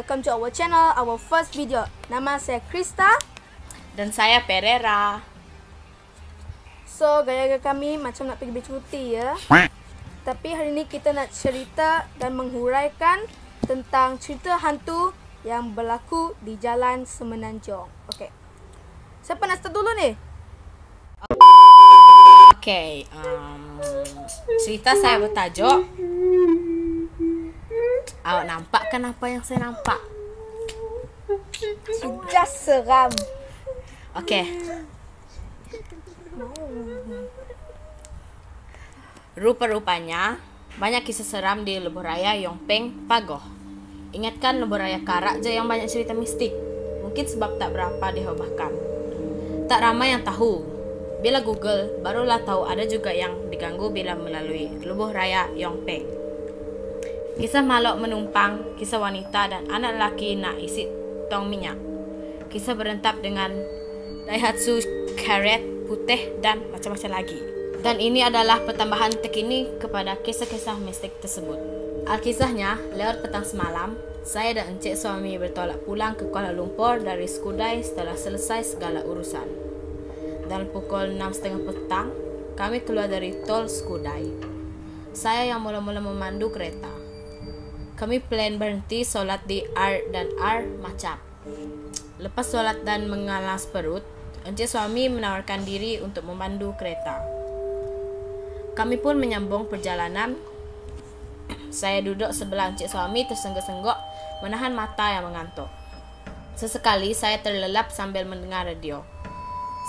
welcome to our channel, our first video. Nama saya Krista. Dan saya Pereira. So, gaya-gaya kami macam nak pergi bercuti ya. Tapi hari ni kita nak cerita dan menghuraikan tentang cerita hantu yang berlaku di Jalan Semenanjung. Okay. Siapa nak start dulu ni? Okay, cerita saya bertajuk awak nampak kan apa yang saya nampak? Sudah seram. Okay. Rupa-rupanya banyak kisah seram di Lebuhraya Yongpeng, Pagoh. Ingatkan Lebuhraya Karak je yang banyak cerita mistik. Mungkin sebab tak berapa dihobahkan. Tak ramai yang tahu. Bila Google, barulah tahu ada juga yang diganggu bila melalui Lebuhraya Yongpeng. Kisah makhluk menumpang, kisah wanita dan anak lelaki nak isi tong minyak. Kisah berentap dengan Daihatsu Karet putih dan macam-macam lagi. Dan ini adalah pertambahan terkini kepada kisah-kisah mistik tersebut. Alkisahnya, lewat petang semalam, saya dan encik suami bertolak pulang ke Kuala Lumpur dari Skudai setelah selesai segala urusan. Dalam pukul 6.30 petang, kami keluar dari tol Skudai. Saya yang mula-mula memandu kereta. Kami plan berhenti solat di R dan R Macap. Lepas solat dan mengalas perut, encik suami menawarkan diri untuk memandu kereta. Kami pun menyambung perjalanan. Saya duduk sebelah encik suami tersenggok-senggok menahan mata yang mengantuk. Sesekali saya terlelap sambil mendengar radio.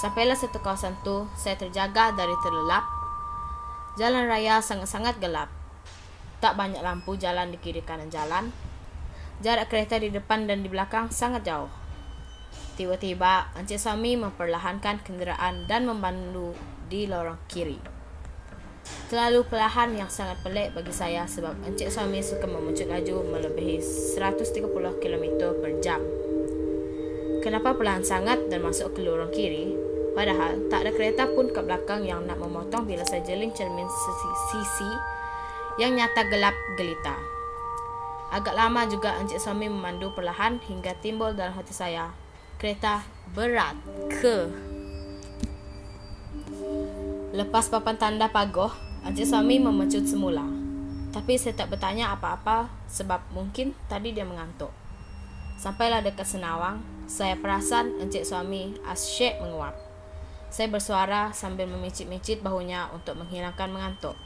Sampailah satu kawasan tu, saya terjaga dari terlelap. Jalan raya sangat-sangat gelap. Tak banyak lampu jalan di kiri kanan jalan. Jarak kereta di depan dan di belakang sangat jauh. Tiba-tiba, encik suami memperlahankan kenderaan dan memandu di lorong kiri. Terlalu perlahan yang sangat pelik bagi saya sebab encik suami suka memuncut laju melebihi 130 km per jam. Kenapa perlahan sangat dan masuk ke lorong kiri? Padahal tak ada kereta pun ke belakang yang nak memotong bila saya jeling cermin sisi yang nyata gelap gelita. Agak lama juga encik suami memandu perlahan hingga timbul dalam hati saya, kereta berat ke? Lepas papan tanda Pagoh, encik suami memecut semula. Tapi saya tak bertanya apa-apa sebab mungkin tadi dia mengantuk. Sampailah dekat Senawang, saya perasan encik suami asyik menguap. Saya bersuara sambil memicit-micit bahunya untuk menghilangkan mengantuk.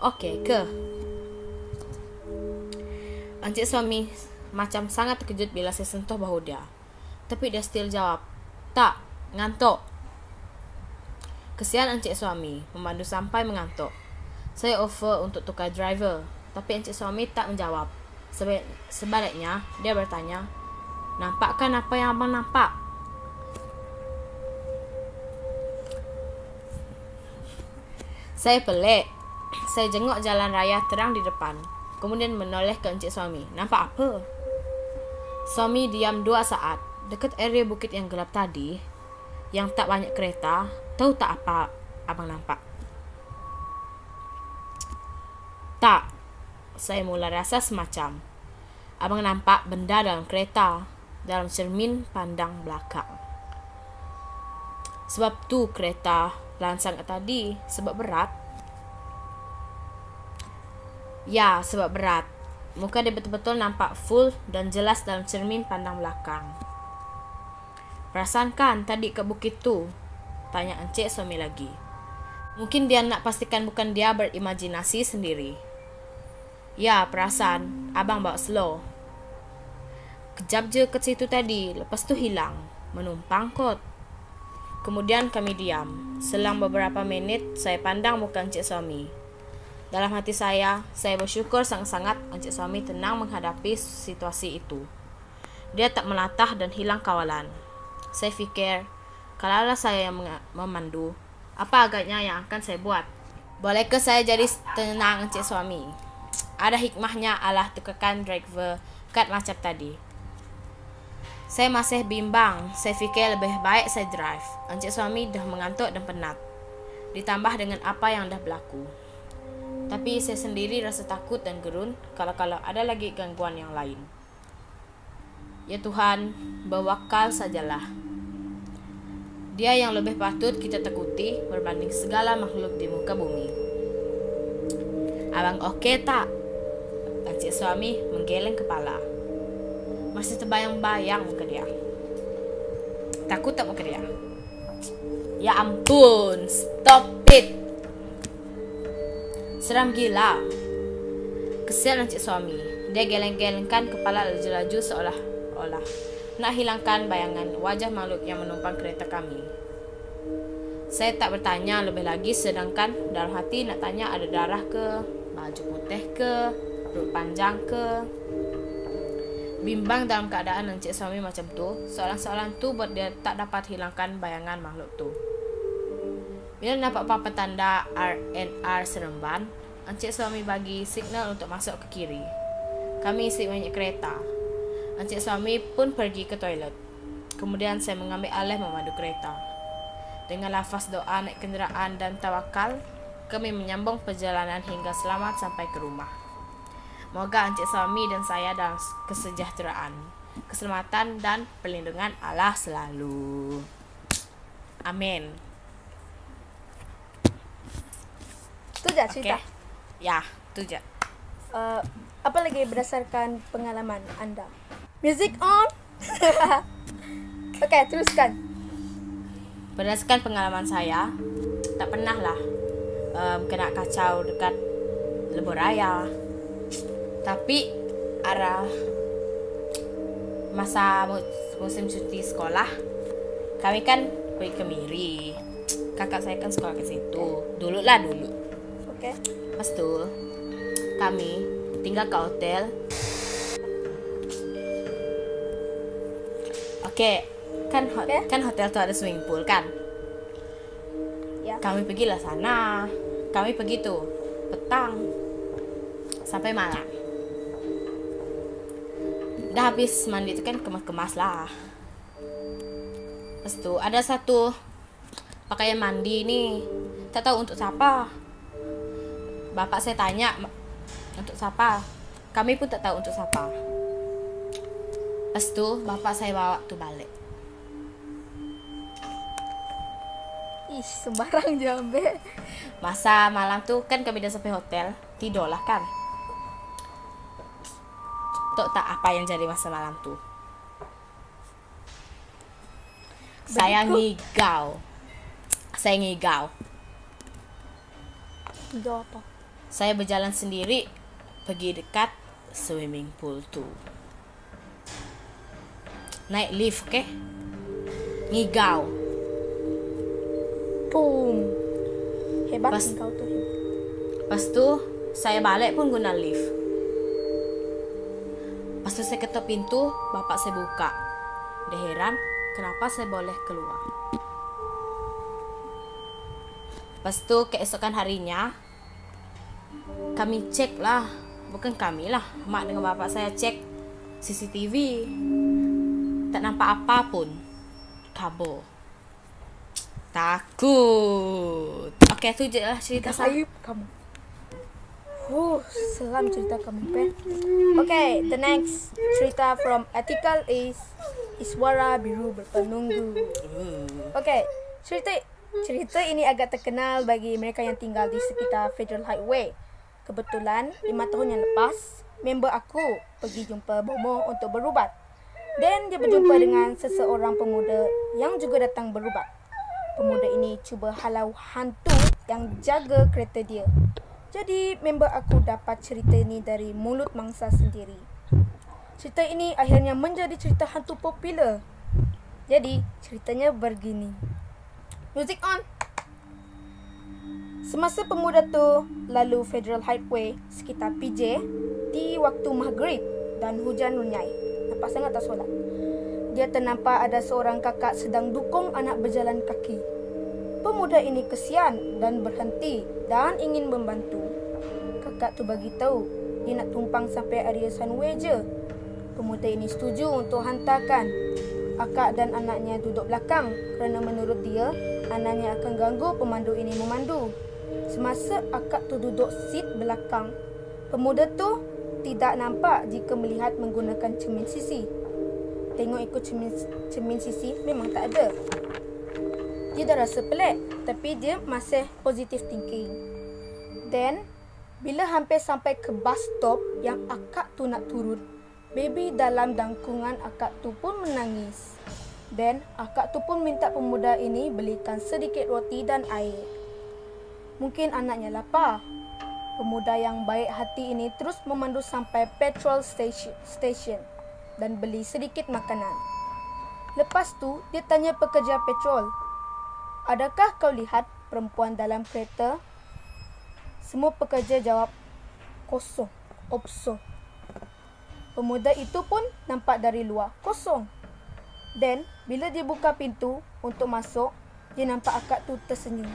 Okey ke? Encik suami macam sangat terkejut bila saya sentuh bahu dia. Tapi dia still jawab, tak, ngantuk. Kesian encik suami, memandu sampai mengantuk. Saya offer untuk tukar driver, tapi encik suami tak menjawab. Sebaliknya, dia bertanya, nampak kan apa yang abang nampak? Saya pelik. Saya jenguk jalan raya terang di depan. Kemudian menoleh ke encik suami. Nampak apa? Suami diam 2 saat. Dekat area bukit yang gelap tadi, yang tak banyak kereta, tahu tak apa abang nampak? Tak. Saya mula rasa semacam. Abang nampak benda dalam kereta, dalam cermin pandang belakang. Sebab tu kereta pelan sangat tadi, sebab berat. Ya, sebab berat. Muka dia betul-betul nampak full dan jelas dalam cermin pandang belakang. Perasan kan tadi ke bukit tu? Tanya encik suami lagi. Mungkin dia nak pastikan bukan dia berimajinasi sendiri. Ya, perasan. Abang bawa slow. Kejap je ke situ tadi, lepas tu hilang. Menumpang kot. Kemudian kami diam. Selang beberapa minit, saya pandang muka encik suami. Dalam hati saya bersyukur sangat-sangat encik suami tenang menghadapi situasi itu. Dia tak melatah dan hilang kawalan. Saya fikir, kalaulah saya yang memandu, apa agaknya yang akan saya buat? Bolehkah saya jadi tenang encik suami? Ada hikmahnya Allah tukarkan driver kat macam tadi. Saya masih bimbang. Saya fikir lebih baik saya drive. Encik suami dah mengantuk dan penat. Ditambah dengan apa yang dah berlaku. Tapi saya sendiri rasa takut dan gerun kalau ada lagi gangguan yang lain. Ya Tuhan, berwakal sajalah. Dia yang lebih patut kita takuti berbanding segala makhluk di muka bumi. Abang oke tak? Encik suami menggeleng kepala. Masih terbayang-bayang muka dia. Takut tak muka dia? Ya ampun, stop it. Seram gila. Kesian encik suami. Dia geleng-gelengkan kepala laju-laju seolah-olah nak hilangkan bayangan wajah makhluk yang menumpang kereta kami. Saya tak bertanya lebih lagi, sedangkan dalam hati nak tanya ada darah ke, baju putih ke, perut panjang ke. Bimbang dalam keadaan encik suami macam tu. Soalan-soalan tu buat dia tak dapat hilangkan bayangan makhluk tu. Bila nampak apa tanda RNR Seremban, encik suami bagi signal untuk masuk ke kiri. Kami isi banyak kereta. Encik suami pun pergi ke toilet. Kemudian saya mengambil alih memandu kereta. Dengan lafaz doa naik kenderaan dan tawakal, kami menyambung perjalanan hingga selamat sampai ke rumah. Moga encik suami dan saya dalam kesejahteraan, keselamatan dan perlindungan Allah selalu. Amin. Itu je cerita. Ya, itu je. Apa lagi berdasarkan pengalaman anda? Music on. Okay, teruskan. Berdasarkan pengalaman saya, tak pernah lah kena kacau dekat lebuh raya. Tapi arah masa musim cuti sekolah, kami kan pergi ke Miri. Kakak saya kan sekolah ke situ. Dulu. Okay. Lepas tu kami tinggal ke hotel. Okay, kan hotel tu ada swimming pool kan? Ya. Kami pergilah sana. Kami pergi tu petang sampai malam. Dah habis mandi tu kan kemas-kemas lah. Lepas tu ada satu pakaian mandi ni, tak tahu untuk siapa. Bapak saya tanya untuk siapa. Kami pun tak tahu untuk siapa. Lepas tu bapak saya bawa tu balik. Ih, sembarang je ambil. Masa malam tu kan kami dah sampai hotel, tidur lah kan. Tahu tak apa yang jadi masa malam tu? Saya ngigau. Ngigau apa? Saya berjalan sendiri pergi dekat swimming pool tu. Naik lift, okay? Ngigau. Boom. Hebat Pas- engkau tu. Lepas tu saya balik pun guna lift. Lepas tu saya ketuk pintu, bapak saya buka. Dia heran kenapa saya boleh keluar. Lepas tu keesokan harinya kami cek lah. Bukan kami lah, mak dengan bapak saya cek CCTV. Tak nampak apa pun. Kabur. Takut. Okey, tu je lah cerita saya. Aib kamu. Seram cerita kamu, Pe. Okay, the next cerita from article is Iswara Biru Berpenunggu. Okay, cerita ini agak terkenal bagi mereka yang tinggal di sekitar Federal Highway. Kebetulan 5 tahun yang lepas, member aku pergi jumpa Bomo untuk berubat. Dan dia berjumpa dengan seseorang pemuda yang juga datang berubat. Pemuda ini cuba halau hantu yang jaga kereta dia. Jadi member aku dapat cerita ini dari mulut mangsa sendiri. Cerita ini akhirnya menjadi cerita hantu popular. Jadi ceritanya begini. Music on. Semasa pemuda tu lalu Federal Highway sekitar PJ di waktu maghrib dan hujan runyai. Nampak sangat tak solat. Dia ternampak ada seorang kakak sedang dukung anak berjalan kaki. Pemuda ini kesian dan berhenti dan ingin membantu. Kakak tu bagi tahu dia nak tumpang sampai area Sunway je. Pemuda ini setuju untuk hantarkan. Akak dan anaknya duduk belakang kerana menurut dia anaknya akan ganggu pemandu ini memandu. Semasa akak tu duduk seat belakang, pemuda tu tidak nampak jika melihat menggunakan cermin sisi. tengok ikut cermin sisi, memang tak ada. Dia dah rasa pelik, tapi dia masih positive thinking. Then, bila hampir sampai ke bus stop yang akak tu nak turun, baby dalam dangkungan akak tu pun menangis. Then, akak tu pun minta pemuda ini belikan sedikit roti dan air. Mungkin anaknya lapar. Pemuda yang baik hati ini terus memandu sampai petrol station dan beli sedikit makanan. Lepas tu, dia tanya pekerja petrol, "Adakah kau lihat perempuan dalam kereta?" Semua pekerja jawab, "Kosong, opso." Pemuda itu pun nampak dari luar, kosong. Then, bila dia buka pintu untuk masuk, dia nampak akak tu tersenyum.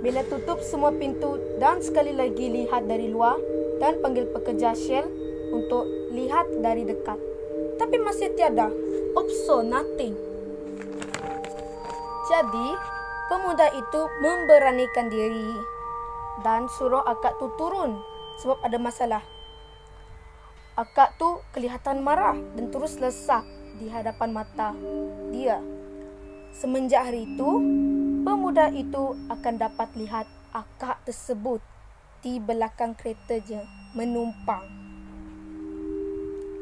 Bila tutup semua pintu dan sekali lagi lihat dari luar dan panggil pekerja Shell untuk lihat dari dekat. Tapi masih tiada, opso, nothing. Jadi, pemuda itu memberanikan diri dan suruh akak tu turun sebab ada masalah. Akak tu kelihatan marah dan terus lesak di hadapan mata dia. Semenjak hari itu, pemuda itu akan dapat lihat akak tersebut di belakang kereta je, menumpang.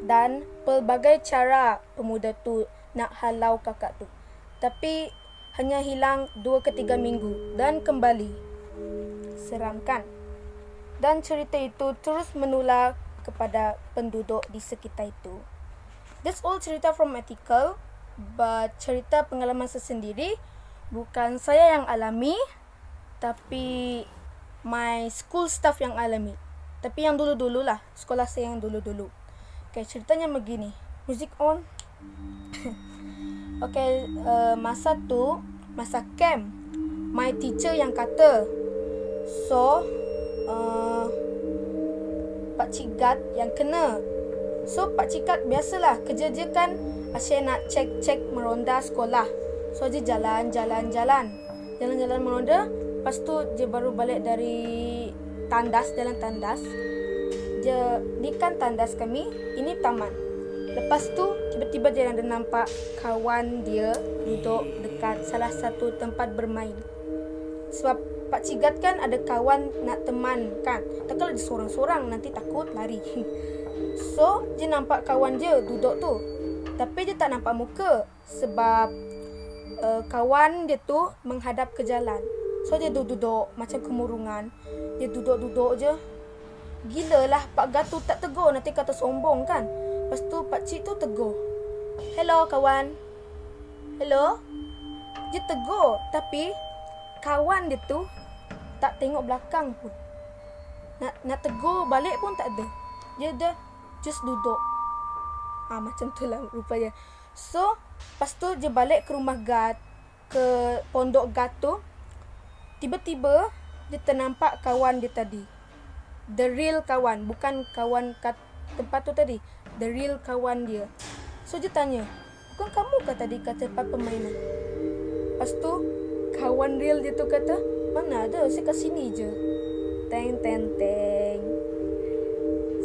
Dan pelbagai cara pemuda tu nak halau kakak tu. Tapi hanya hilang 2 ke 3 minggu dan kembali. Seram kan? Dan cerita itu terus menular kepada penduduk di sekitar itu. That's all cerita from article, but cerita pengalaman sesendiri. Bukan saya yang alami, tapi my school staff yang alami. Tapi yang dulu-dulu lah, sekolah saya yang dulu-dulu. Okay, ceritanya begini. Music on. Okay, masa camp, my teacher yang kata, so, Pak Cik Gat yang kena. So, Pak Cik Gat biasalah, kerja je kan, asyik nak cek meronda sekolah. So, dia jalan meronda. Lepas tu, dia baru balik dari jalan tandas. Ni kan tandas kami, ini taman. Lepas tu, tiba-tiba dia ada nampak kawan dia duduk dekat salah satu tempat bermain. Sebab Pak Cigat kan ada kawan nak teman kan. Tak kalau dia sorang-sorang, nanti takut lari. So, dia nampak kawan dia duduk tu. Tapi dia tak nampak muka. Sebab kawan dia tu menghadap ke jalan. So dia duduk macam kemurungan. Dia duduk je. Gila lah Pak Gatu tak tegur, nanti kata sombong kan. Lepas tu Pak Cik tu tegur, "Hello kawan." Hello. Dia tegur, tapi kawan dia tu tak tengok belakang pun. Nak tegur balik pun tak ada. Dia dah just duduk. Macam tu lah rupanya. So, lepas tu dia balik ke rumah Gat, ke pondok Gat tu. Tiba-tiba dia ternampak kawan dia tadi. The real kawan, bukan kawan kat tempat tu tadi. The real kawan dia. So dia tanya, "Bukan kamu ke tadi kat tempat permainan?" Lepas tu kawan real dia tu kata, "Mana ada, saya kat sini je." Teng.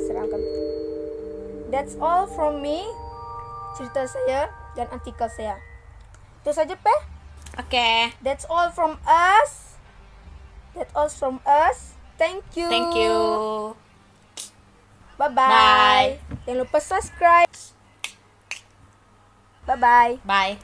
Seram kan? That's all from me. Cerita saya dan artikel saya. Itu saja, Peh. Okay. That's all from us. Thank you. Bye-bye. Jangan lupa subscribe. Bye-bye. Bye.